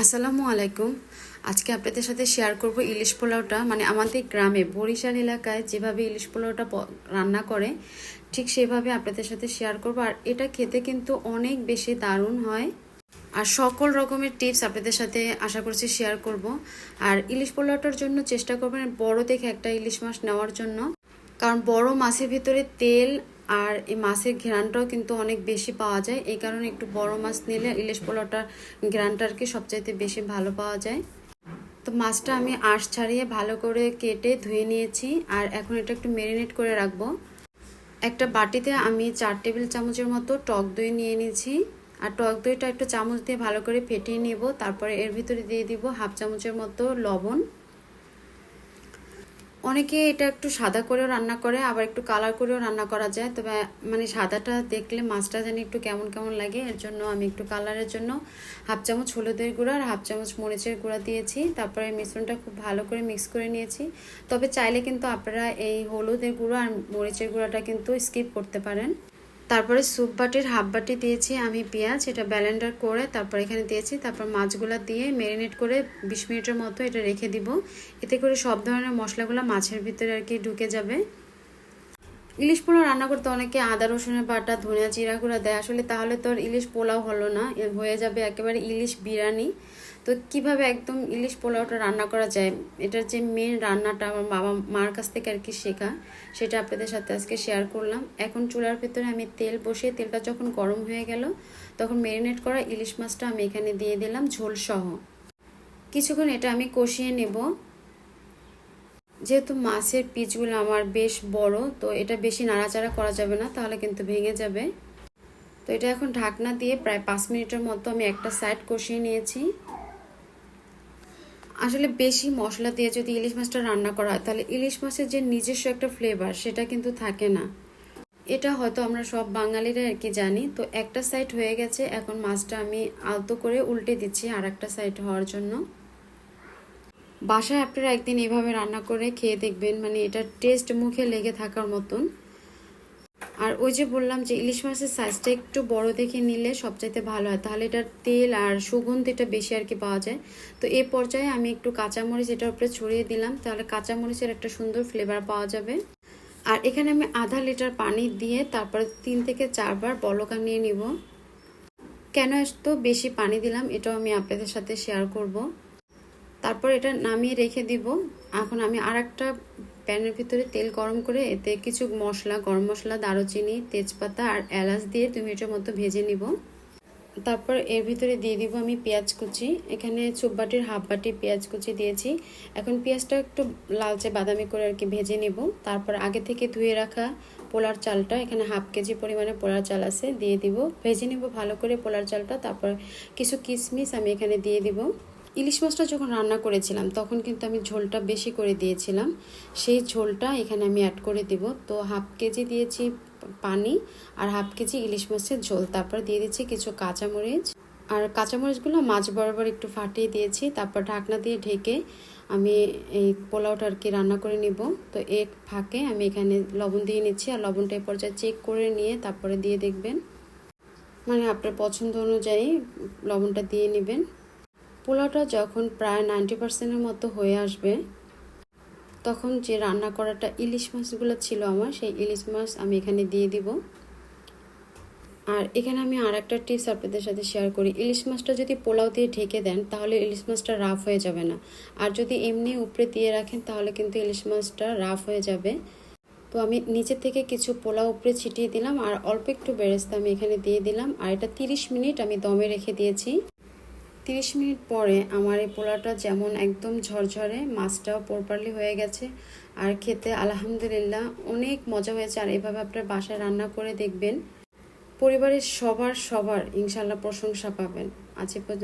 আসসালামু আলাইকুম। আজকে আপনাদের সাথে শেয়ার করব ইলিশ পোলাওটা, মানে আমাদের গ্রামে বরিশাল এলাকায় যেভাবে ইলিশ পোলাওটা রান্না করে ঠিক সেভাবে আপনাদের সাথে শেয়ার করব। আর এটা খেতে কিন্তু অনেক বেশি দারুণ হয়। আর সকল রকমের টিপস আপনাদের সাথে আশা করছি শেয়ার করব। আর ইলিশ পোলাওটার জন্য চেষ্টা করবেন বড় দেখে একটা ইলিশ মাছ নেওয়ার জন্য, কারণ বড় মাছের ভিতরে তেল আর এই মাছের ঘ্রাণটাও কিন্তু অনেক বেশি পাওয়া যায়। এই কারণে একটু বড় মাছ নিলে ইলিশ পোলাওটার ঘ্রাণটা আর কি সবচাইতে বেশি ভালো পাওয়া যায়। তো মাছটা আমি আঁশ ছাড়িয়ে ভালো করে কেটে ধুয়ে নিয়েছি। আর এখন এটা একটু ম্যারিনেট করে রাখবো। একটা বাটিতে আমি 4 টেবিল চামচের মতো টক দই নিয়ে নিয়েছি। আর টক দইটা একটু চামচ দিয়ে ভালো করে ফেটিয়ে নেব। তারপরে এর ভিতরে দিয়ে দিব হাফ চামচের মতো লবণ। অনেকে এটা একটু সাদা করেও রান্না করে, আবার একটু কালার করেও রান্না করা যায়। তবে মানে সাদাটা দেখলে মাছটা জানি একটু কেমন কেমন লাগে, এর জন্য আমি একটু কালারের জন্য হাফ চামচ হলুদের গুঁড়া আর হাফ চামচ মরিচের গুঁড়া দিয়েছি। তারপরে মিশ্রণটা খুব ভালো করে মিক্স করে নিয়েছি। তবে চাইলে কিন্তু আপনারা এই হলুদের গুঁড়া আর মরিচের গুঁড়াটা কিন্তু স্কিপ করতে পারেন। তারপরে স্যুপ বাটির হাফ বাটি দিয়েছি আমি পেঁয়াজ, এটা ব্লেন্ডার করে তারপর এখানে দিয়েছি। তারপর মাছগুলো দিয়ে ম্যারিনেট করে 20 মিনিটের মতো এটা রেখে দিব। এতে করে সব ধরনের মশলাগুলো মাছের ভিতরে আর কি ঢুকে যাবে। ইলিশ পোলাও রান্না করতে অনেকে আদা রসুনের বাটা, ধনিয়া জিরা গুঁড়া দেয়। আসলে তাহলে তো আর ইলিশ পোলাও হলো না, হয়ে যাবে একেবারে ইলিশ বিরিয়ানি। তো কিভাবে একদম ইলিশ পোলাওটা রান্না করা যায়, এটার যে মেন রান্নাটা আমার বাবা মার কাছ থেকে আর কি শেখা, সেটা আপনাদের সাথে আজকে শেয়ার করলাম। এখন চুলার ভেতরে আমি তেল বসিয়ে তেলটা যখন গরম হয়ে গেল তখন ম্যারিনেট করা ইলিশ মাছটা আমি এখানে দিয়ে দিলাম ঝোল সহ। কিছুক্ষণ এটা আমি কষিয়ে নেব। যেহেতু মাছের পিসগুলো আমার বেশ বড়, তো এটা বেশি নাড়াচাড়া করা যাবে না, তাহলে কিন্তু ভেঙে যাবে। তো এটা এখন ঢাকনা দিয়ে প্রায় 5 মিনিটের মতো আমি একটা সাইড কষিয়ে নিয়েছি। আসলে বেশি মশলা দিয়ে যদি ইলিশ মাছটা রান্না করা হয় তাহলে ইলিশ মাছের যে নিজস্ব একটা ফ্লেভার সেটা কিন্তু থাকে না। এটা হয়তো আমরা সব বাঙালিরা আর কি জানি। তো একটা সাইড হয়ে গেছে, এখন মাছটা আমি আলতো করে উল্টে দিচ্ছি আর একটা সাইড হওয়ার জন্য। বাসায় আপনারা একদিন এভাবে রান্না করে খেয়ে দেখবেন, মানে এটা টেস্ট মুখে লেগে থাকার মতন। আর ওই যে বললাম যে ইলিশ মাছের সাইজটা একটু বড় দেখে নিলে সবচাইতে ভালো হয়, তাহলে এটার তেল আর সুগন্ধিটা বেশি আর কি পাওয়া যায়। তো এই পর্যায়ে আমি একটু কাঁচামরিচ এটার উপরে ছড়িয়ে দিলাম, তাহলে কাঁচামরিচের একটা সুন্দর ফ্লেভার পাওয়া যাবে। আর এখানে আমি আধা লিটার পানি দিয়ে তারপরে 3 থেকে 4 বার বলক নিয়ে নিব। কেন এত বেশি পানি দিলাম এটাও আমি আপনাদের সাথে শেয়ার করব। তারপর এটা নামিয়ে রেখে দিব। এখন আমি আর একটা প্যানের ভিতরে তেল গরম করে এতে কিছু মশলা, গরম মশলা, দারুচিনি, তেজপাতা আর এলাচ দিয়ে 2 মিনিটের মতো ভেজে নিব। তারপর এর ভিতরে দিয়ে দিব আমি পেঁয়াজ কুচি। এখানে চুপ বাটির হাফ বাটি পেঁয়াজ কুচি দিয়েছি। এখন পেঁয়াজটা একটু লালচে বাদামি করে আর কি ভেজে নেব। তারপর আগে থেকে ধুয়ে রাখা পোলার চালটা, এখানে হাফ কেজি পরিমাণে পোলার চাল আছে, দিয়ে দিব। ভেজে নেব ভালো করে পোলার চালটা। তারপর কিছু কিশমিশ আমি এখানে দিয়ে দিব। ইলিশ মাছটা যখন রান্না করেছিলাম তখন কিন্তু আমি ঝোলটা বেশি করে দিয়েছিলাম, সেই ঝোলটা এখানে আমি অ্যাড করে দিব। তো হাফ কেজি দিয়েছি পানি আর হাফ কেজি ইলিশ মাছের ঝোল। তারপর দিয়ে দিচ্ছি কিছু কাঁচামরিচ, আর কাঁচামরিচগুলো মাছ বরাবর একটু ফাটিয়ে দিয়েছি। তারপর ঢাকনা দিয়ে ঢেকে আমি এই পোলাওটা আর কি রান্না করে নিব। তো এক ফাঁকে আমি এখানে লবণ দিয়ে নিচ্ছি, আর লবণটা এই পর্যায়ে চেক করে নিয়ে তারপরে দিয়ে দেখবেন, মানে আপনার পছন্দ অনুযায়ী লবণটা দিয়ে নেবেন। পোলাওটা যখন প্রায় 90%-এর মতো হয়ে আসবে তখন যে রান্না করাটা ইলিশ মাছগুলো ছিল আমার, সেই ইলিশ মাছ আমি এখানে দিয়ে দিব। আর এখানে আমি আর একটা টিপস আপনাদের সাথে শেয়ার করি। ইলিশ মাছটা যদি পোলাও দিয়ে ঢেকে দেন তাহলে ইলিশ মাছটা রাফ হয়ে যাবে না, আর যদি এমনি উপরে দিয়ে রাখেন তাহলে কিন্তু ইলিশ মাছটা রাফ হয়ে যাবে। তো আমি নিচে থেকে কিছু পোলাও উপরে ছিটিয়ে দিলাম আর অল্প একটু বেরেস্তা আমি এখানে দিয়ে দিলাম। আর এটা 30 মিনিট আমি দমে রেখে দিয়েছি। 30 মিনিট পরে আমার এই পোলাওটা যেমন একদম ঝরঝরে, মাছটাও প্রপারলি হয়ে গেছে, আর খেতে আলহামদুলিল্লাহ অনেক মজা হয়েছে। আর এভাবে আপনার বাসায় রান্না করে দেখবেন, পরিবারের সবার ইনশাল্লাহ প্রশংসা পাবেন। আজ এ পর্যন্ত।